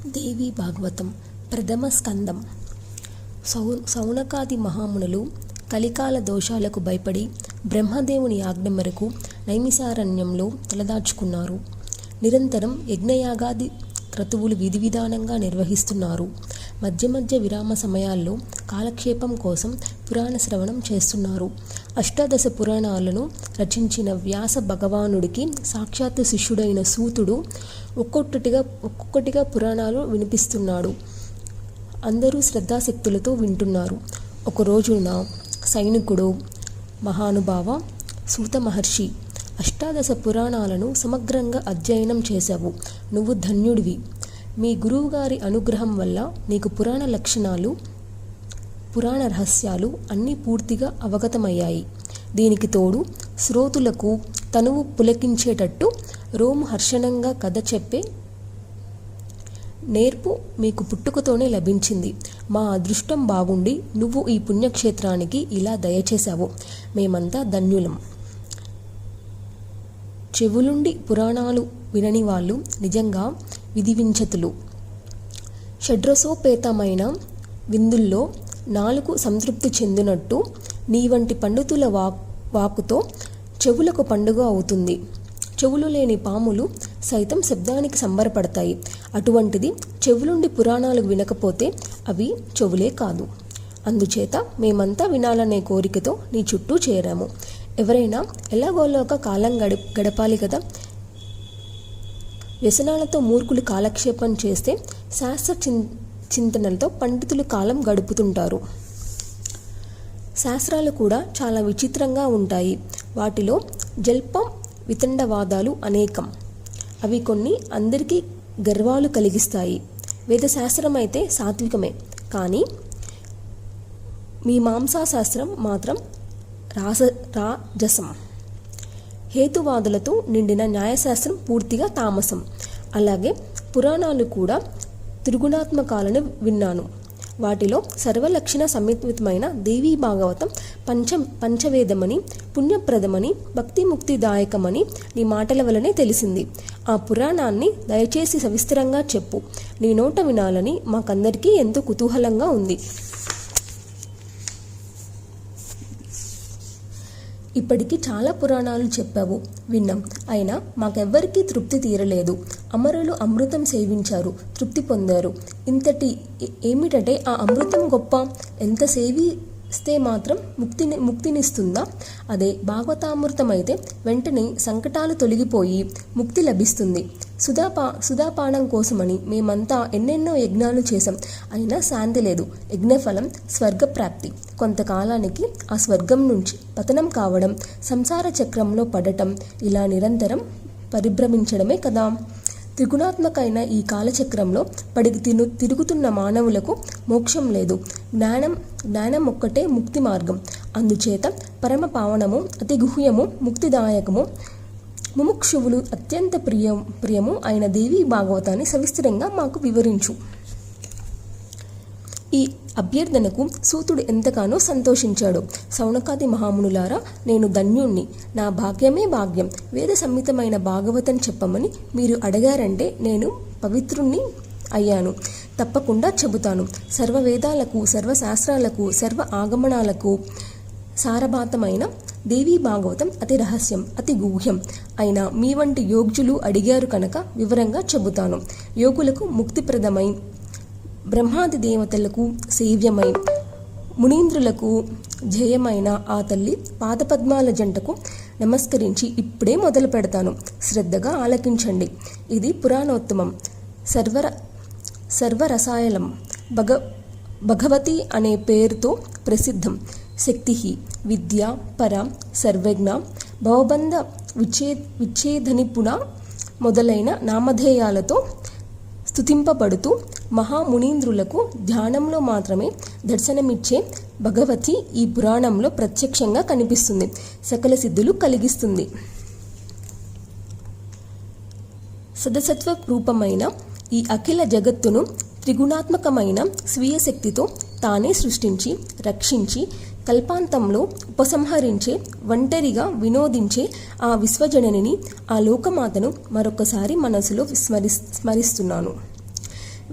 దేవి భాగవతం ప్రథమ స్కందం. సౌనకాది మహామునులు కలికాల దోషాలకు భయపడి బ్రహ్మదేవుని ఆజ్ఞ మేరకు నైమిసారణ్యంలో తలదాచుకున్నారు. నిరంతరం యజ్ఞయాగాది క్రతువులు విధి విధానంగా నిర్వహిస్తున్నారు. మధ్య మధ్య విరామ సమయాల్లో కాలక్షేపం కోసం పురాణ శ్రవణం చేస్తున్నారు. అష్టాదశ పురాణాలను రచించిన వ్యాస భగవానుడికి సాక్షాత్ శిష్యుడైన సూతుడు ఒక్కొక్కటిగా పురాణాలు వినిపిస్తున్నాడు. అందరూ శ్రద్ధాశక్తులతో వింటున్నారు. ఒక రోజున సైనికుడు మహానుభావ సూత మహర్షి, అష్టాదశ పురాణాలను సమగ్రంగా అధ్యయనం చేశావు. నువ్వు ధన్యుడివి. మీ గురువుగారి అనుగ్రహం వల్ల నీకు పురాణ లక్షణాలు, పురాణ రహస్యాలు అన్నీ పూర్తిగా అవగతమయ్యాయి. దీనికి తోడు శ్రోతులకు తనువు పులకించేటట్టు రోము హర్షణంగా కథ చెప్పే నేర్పు మీకు పుట్టుకతోనే లభించింది. మా అదృష్టం బాగుండి నువ్వు ఈ పుణ్యక్షేత్రానికి ఇలా దయచేశావు. మేమంతా ధన్యులం. చెవులుండి పురాణాలు వినని వాళ్ళు నిజంగా విధివించతులు. షడ్రసోపేతమైన విందుల్లో నాలుగు సంతృప్తి చెందినట్టు నీ వంటి పండితుల వాకుతో చెవులకు పండుగ అవుతుంది. చెవులు లేని పాములు సైతం శబ్దానికి సంబరపడతాయి. అటువంటిది చెవులుండి పురాణాలు వినకపోతే అవి చెవులే కాదు. అందుచేత మేమంతా వినాలనే కోరికతో నీ చుట్టూ చేరాము. ఎవరైనా ఎలాగోలాగా కాలం గడపాలి కదా. వ్యసనాలతో మూర్ఖులు కాలక్షేపం చేస్తే శాస్త్ర చింతనలతో పండితులు కాలం గడుపుతుంటారు. శాస్త్రాలు కూడా చాలా విచిత్రంగా ఉంటాయి. వాటిలో జల్పం వితండవాదాలు అనేకం. అవి కొన్ని అందరికీ గర్వాలు కలిగిస్తాయి. వేదశాస్త్రం అయితే సాత్వికమే, కానీ మీమాంసాశాస్త్రం మాత్రం రాజసం. హేతువాదులతో నిండిన న్యాయశాస్త్రం పూర్తిగా తామసం. అలాగే పురాణాలు కూడా త్రిగుణాత్మకాలను విన్నాను. వాటిలో సర్వలక్షణ సమన్వితమైన దేవీ భాగవతం పంచవేదమని, పుణ్యప్రదమని, భక్తిముక్తిదాయకమని నీ మాటల వలనే తెలిసింది. ఆ పురాణాన్ని దయచేసి సవిస్తరంగా చెప్పు. నీ నోట వినాలని మాకందరికీ ఎంతో కుతూహలంగా ఉంది. ఇప్పటికీ చాలా పురాణాలు చెప్పావు, విన్నాం. అయినా మాకెవ్వరికీ తృప్తి తీరలేదు. అమరులు అమృతం సేవించారు, తృప్తి పొందారు. ఇంతటి ఏమిటంటే ఆ అమృతం గొప్ప. ఎంత సేవిస్తే మాత్రం ముక్తినిస్తుందా? అదే భాగవతామృతమైతే వెంటనే సంకటాలు తొలగిపోయి ముక్తి లభిస్తుంది. సుధాపానం కోసమని మేమంతా ఎన్నెన్నో యజ్ఞాలు చేశాం. అయినా శాంతి లేదు. యజ్ఞఫలం స్వర్గప్రాప్తి. కొంతకాలానికి ఆ స్వర్గం నుంచి పతనం కావడం, సంసార చక్రంలో పడటం, ఇలా నిరంతరం పరిభ్రమించడమే కదా. త్రిగుణాత్మకైన ఈ కాలచక్రంలో పడి తిరుగుతున్న మానవులకు మోక్షం లేదు. జ్ఞానం ఒక్కటే ముక్తి మార్గం. అందుచేత పరమ పావనము, అతి గుహ్యము, ముక్తిదాయకము, ముముక్షువులు అత్యంత ప్రియము అయిన దేవీ భాగవతాన్ని సవిస్తరంగా మాకు వివరించు. ఈ అభ్యర్థనకు సూతుడు ఎంతగానో సంతోషించాడు. సౌనకాది మహామునులారా, నేను ధన్యుణ్ణి. నా భాగ్యమే భాగ్యం. వేద సంహితమైన భాగవతం చెప్పమని మీరు అడిగారంటే నేను పవిత్రుణ్ణి అయ్యాను. తప్పకుండా చెబుతాను. సర్వవేదాలకు, సర్వశాస్త్రాలకు, సర్వ ఆగమనాలకు సారభాతమైన దేవీ భాగవతం అతి రహస్యం, అతి గుహ్యం అయిన మీ వంటి యోగ్యులు అడిగారు కనుక వివరంగా చెబుతాను. యోగులకు ముక్తిప్రదమై, బ్రహ్మాది దేవతలకు సేవ్యమై, మునీంద్రులకు జయమైన ఆ తల్లి పాదపద్మాల జంటకు నమస్కరించి ఇప్పుడే మొదలు పెడతాను. శ్రద్ధగా ఆలకించండి. ఇది పురాణోత్తమం, సర్వరసాయలం, భగవతి అనే పేరుతో ప్రసిద్ధం. శక్తి, విద్య, పర, సర్వజ్ఞ, భవబంధ విచ్ఛేదనిపుణ మొదలైన నామధేయాలతో స్తుతింపబడుతూ మహామునీంద్రులకు ధ్యానంలో మాత్రమే దర్శనమిచ్చే భగవతి ఈ పురాణంలో ప్రత్యక్షంగా కనిపిస్తుంది. సకల సిద్ధులు కలిగిస్తుంది. సదసత్వ రూపమైన ఈ అఖిల జగత్తును త్రిగుణాత్మకమైన స్వీయ శక్తితో తానే సృష్టించి, రక్షించి, కల్పాంతంలో ఉపసంహరించే, ఒంటరిగా వినోదించే ఆ విశ్వజననిని, ఆ లోకమాతను మరొకసారి మనసులో స్మరిస్తున్నాను.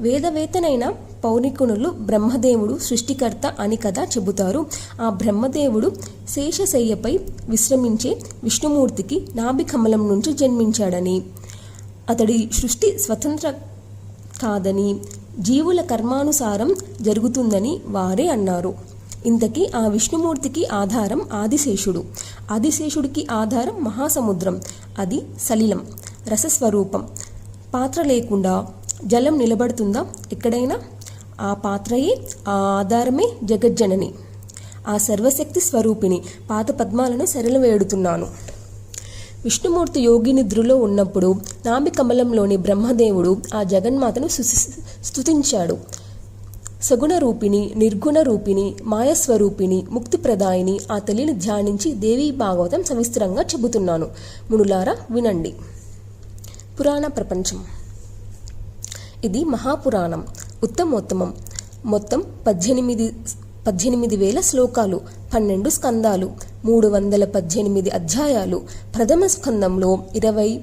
వేదవేత్తనైన పౌనికునులు బ్రహ్మదేవుడు సృష్టికర్త అని కదా చెబుతారు. ఆ బ్రహ్మదేవుడు శేషశయ్యపై విశ్రమించే విష్ణుమూర్తికి నాభి కమలం నుంచి జన్మించాడని, అతడి సృష్టి స్వతంత్ర కాదని, జీవుల కర్మానుసారం జరుగుతుందని వారే అన్నారు. ఇంతకీ ఆ విష్ణుమూర్తికి ఆధారం ఆదిశేషుడు. ఆదిశేషుడికి ఆధారం మహాసముద్రం. అది సలిలం, రసస్వరూపం. పాత్ర లేకుండా జలం నిలబడుతుందా ఎక్కడైనా? ఆ పాత్రయే, ఆ ఆధారమే జగజ్జనని, ఆ సర్వశక్తి స్వరూపిణి పాత పద్మాలను శరణవేడుతున్నాను. విష్ణుమూర్తి యోగి నిద్రలో ఉన్నప్పుడు నాభి కమలంలోని బ్రహ్మదేవుడు ఆ జగన్మాతను స్తుతించాడు. సగుణ రూపిణి, నిర్గుణ రూపిణి, మాయస్వరూపిణి, ముక్తిప్రదాయిని ఆ తల్లిని ధ్యానించి దేవీ భాగవతం సవిస్తరంగా చెబుతున్నాను. మునులారా వినండి. పురాణ ప్రపంచం. ఇది మహాపురాణం, ఉత్తమోత్తమం. మొత్తం 18,000 శ్లోకాలు, 12 స్కందాలు, 318 అధ్యాయాలు. ప్రథమ స్కందంలో 20,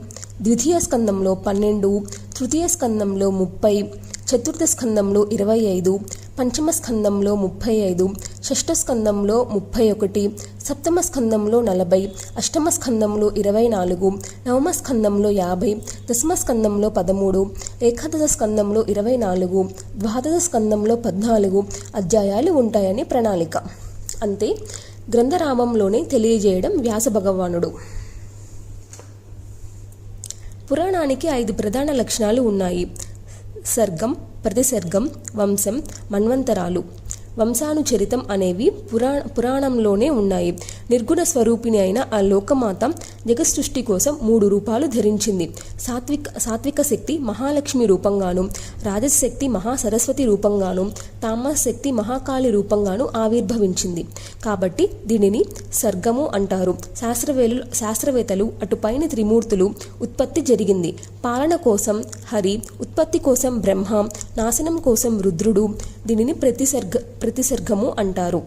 ద్వితీయ స్కందంలో 12, తృతీయ స్కందంలో 30, చతుర్థ స్కందంలో 25, పంచమ స్కందంలో 35, షష్ఠ స్కందంలో 31, సప్తమ స్కందంలో 40, అష్టమ స్కందంలో 24, నవమ స్కందంలో 50, దశమ స్కందంలో 13, ఏకాదశ స్కందంలో 24, ద్వాదశ స్కందంలో 14 అధ్యాయాలు ఉంటాయని ప్రణాళిక. అంతే, గ్రంథరామంలోనే తెలియజేయడం వ్యాస భగవానుడు. పురాణానికి 5 ప్రధాన లక్షణాలు ఉన్నాయి: సర్గం, ప్రతిసర్గం, వంశం, మన్వంతరాలు. వంశానుచరితం అనేవి పురాణంలోనే ఉన్నాయి. నిర్గుణ స్వరూపిణి అయిన ఆ లోకమాత జగసృష్టి కోసం 3 రూపాలు ధరించింది. సాత్విక శక్తి మహాలక్ష్మి రూపంగాను, రాజస శక్తి మహాసరస్వతి రూపంగాను, తామస శక్తి మహాకాళి రూపంగాను ఆవిర్భవించింది. కాబట్టి దీనిని సర్గము అంటారు. శాస్త్రవేత్తలు అటుపైన త్రిమూర్తులు ఉత్పత్తి జరిగింది. పాలన కోసం హరి, ఉత్పత్తి కోసం బ్రహ్మ, నాశనం కోసం రుద్రుడు. దీనిని ప్రతిసర్గము అంటారు.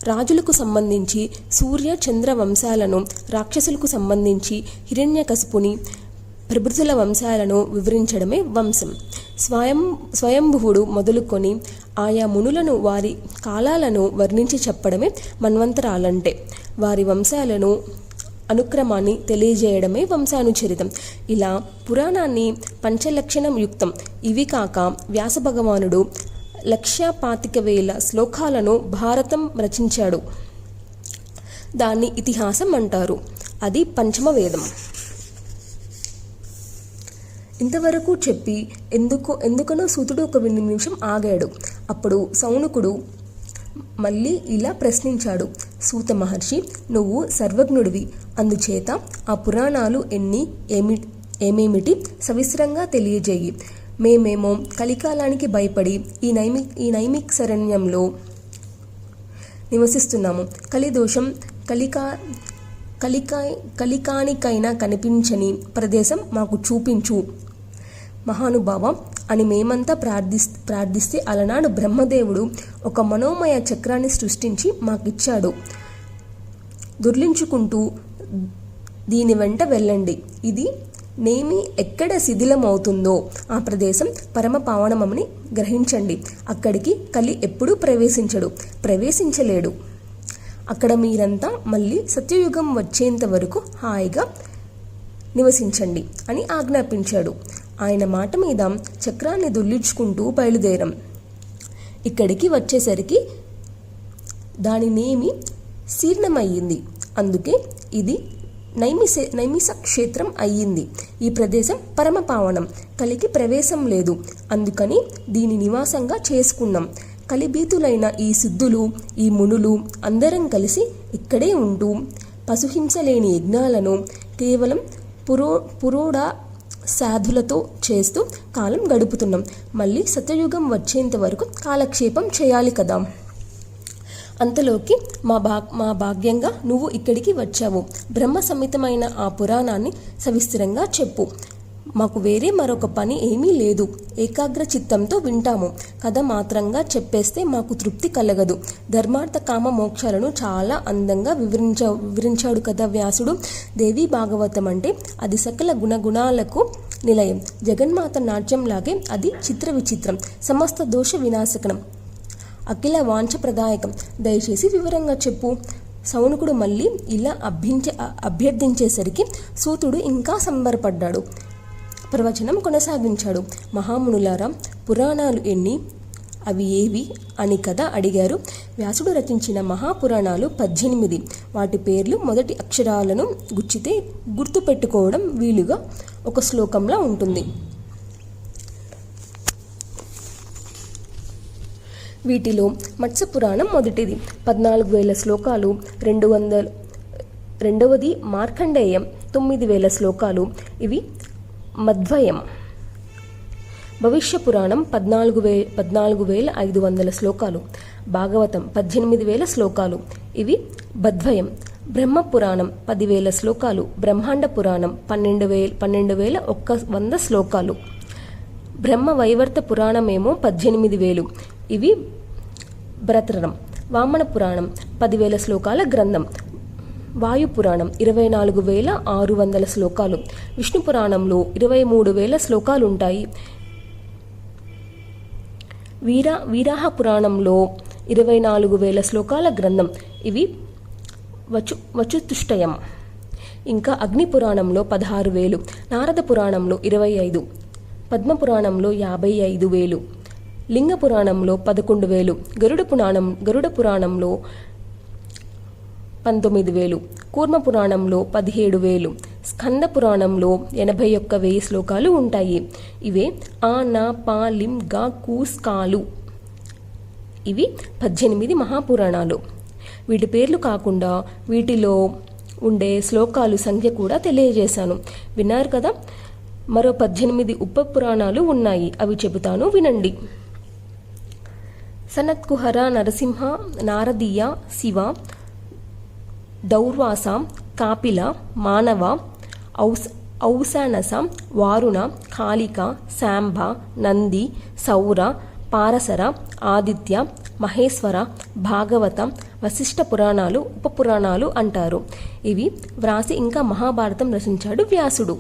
రాజులకు సంబంధించి సూర్య చంద్ర వంశాలను, రాక్షసులకు సంబంధించి హిరణ్యకశిపుని ప్రభృతుల వంశాలను వివరించడమే వంశం. స్వయంభువుడు మొదలుకొని ఆయా మునులను, వారి కాలాలను వర్ణించి చెప్పడమే మన్వంతరాలంటే. వారి వంశాలను, అనుక్రమాన్ని తెలియజేయడమే వంశానుచరితం. ఇలా పురాణాన్ని పంచలక్షణం యుక్తం. ఇవి కాక వ్యాస భగవానుడు 1,25,000 శ్లోకాలను భారతం రచించాడు. దాన్ని ఇతిహాసం అంటారు. అది పంచమ వేదం. ఇంతవరకు చెప్పి ఎందుకనో సూతుడు ఒక నిమిషం ఆగాడు. అప్పుడు సౌనకుడు మళ్ళీ ఇలా ప్రశ్నించాడు: సూత మహర్షి, నువ్వు సర్వజ్ఞుడివి, అందుచేత ఆ పురాణాలు ఏమేమిటి సవిస్తరంగా తెలియజేయి. మేమేమో కలికాలానికి భయపడి ఈ నైమిక్షారణ్యంలో నివసిస్తున్నాము. కలిదోషం కలికానికైనా కనిపించని ప్రదేశం మాకు చూపించు మహానుభావ అని మేమంతా ప్రార్థిస్తే అలనాడు బ్రహ్మదేవుడు ఒక మనోమయ చక్రాన్ని సృష్టించి మాకిచ్చాడు. దుర్లించుకుంటూ దీని వెంట వెళ్ళండి. ఇది నేమి ఎక్కడ శిథిలమవుతుందో ఆ ప్రదేశం పరమ పావనమని గ్రహించండి. అక్కడికి కలి ఎప్పుడూ ప్రవేశించలేడు. అక్కడ మీరంతా మళ్ళీ సత్యయుగం వచ్చేంత వరకు హాయిగా నివసించండి అని ఆజ్ఞాపించాడు. ఆయన మాట మీద చక్రాన్ని దొల్లించుకుంటూ బయలుదేరాం. ఇక్కడికి వచ్చేసరికి దాని నేమి శీర్ణమయ్యింది. అందుకే ఇది నైమిష క్షేత్రం అయ్యింది. ఈ ప్రదేశం పరమ పావనం, కలికి ప్రవేశం లేదు. అందుకని దీని నివాసంగా చేసుకున్నాం. కలిభీతులైన ఈ సిద్ధులు, ఈ మునులు అందరం కలిసి ఇక్కడే ఉంటూ పశుహింస లేని యజ్ఞాలను కేవలం పురోడ సాధులతో చేస్తూ కాలం గడుపుతున్నాం. మళ్ళీ సత్యయుగం వచ్చేంత వరకు కాలక్షేపం చేయాలి కదా. అంతలోకి మా భాగ్యంగా నువ్వు ఇక్కడికి వచ్చావు. బ్రహ్మ సమితమైన ఆ పురాణాన్ని సవిస్తరంగా చెప్పు. మాకు వేరే మరొక పని ఏమీ లేదు. ఏకాగ్ర చిత్తంతో వింటాము. కథ మాత్రంగా చెప్పేస్తే మాకు తృప్తి కలగదు. ధర్మార్థ కామ మోక్షాలను చాలా అందంగా వివరించాడు కదా వ్యాసుడు. దేవీ భాగవతం అంటే అది సకల గుణగుణాలకు నిలయం. జగన్మాత నాట్యంలాగే అది చిత్ర విచిత్రం, సమస్త దోష వినాశకరం, అఖిల వాంఛప్రదాయకం. దయచేసి వివరంగా చెప్పు. సౌనకుడు మళ్ళీ ఇలా అభ్యర్థించేసరికి సూతుడు ఇంకా సంబరపడ్డాడు. ప్రవచనం కొనసాగించాడు. మహామునులారా, పురాణాలు ఎన్ని, అవి ఏవి అని కదా అడిగారు. వ్యాసుడు రచించిన మహాపురాణాలు 18. వాటి పేర్లు మొదటి అక్షరాలను గుచ్చితే గుర్తుపెట్టుకోవడం వీలుగా ఒక శ్లోకంలా ఉంటుంది. వీటిలో మత్స్య పురాణం మొదటిది, 14,000 శ్లోకాలు. రెండవది మార్కండేయం, 9,000 శ్లోకాలు. ఇవి మధ్వయం. భవిష్య పురాణం 14,500 శ్లోకాలు. భాగవతం 18,000 శ్లోకాలు. ఇవి బద్వయం. బ్రహ్మపురాణం 10,000 శ్లోకాలు. బ్రహ్మాండ పురాణం 12,100 శ్లోకాలు. బ్రహ్మ వైవర్త పురాణమేమో 18,000. ఇవి భరతరం. వామన పురాణం 10,000 శ్లోకాల గ్రంథం. వాయుపురాణం 24,600 శ్లోకాలు. విష్ణు పురాణంలో 23,000 శ్లోకాలుంటాయి. వీరాహ పురాణంలో 24,000 శ్లోకాల గ్రంథం. ఇవి వచుతుష్టయం. ఇంకా అగ్ని పురాణంలో 16,000, నారద పురాణంలో 25, పద్మపురాణంలో 55,000, లింగ పురాణంలో 11,000, గరుడ పురాణంలో 19,000, కూర్మ పురాణంలో 17,000, స్కంద పురాణంలో 81,000 శ్లోకాలు ఉంటాయి. ఇవే ఆ నా పా లిం గా కూస్కాలు. ఇవి 18 మహాపురాణాలు. వీటి పేర్లు కాకుండా వీటిలో ఉండే శ్లోకాలు సంఖ్య కూడా తెలియజేశాను. విన్నారు కదా. మరో 18 ఉప పురాణాలు ఉన్నాయి, అవి చెబుతాను, వినండి. సనత్కుహర, నరసింహ, నారదీయ, శివ, దౌర్వాస, కాపిల, మానవ, ఔసానస, వారుణ, కాళిక, శాంభ, నంది, సౌర, పారసర, ఆదిత్య, మహేశ్వర, భాగవత, వశిష్ఠ పురాణాలు ఉపపురాణాలు అంటారు. ఇవి వ్రాసి ఇంకా మహాభారతం రచించాడు వ్యాసుడు.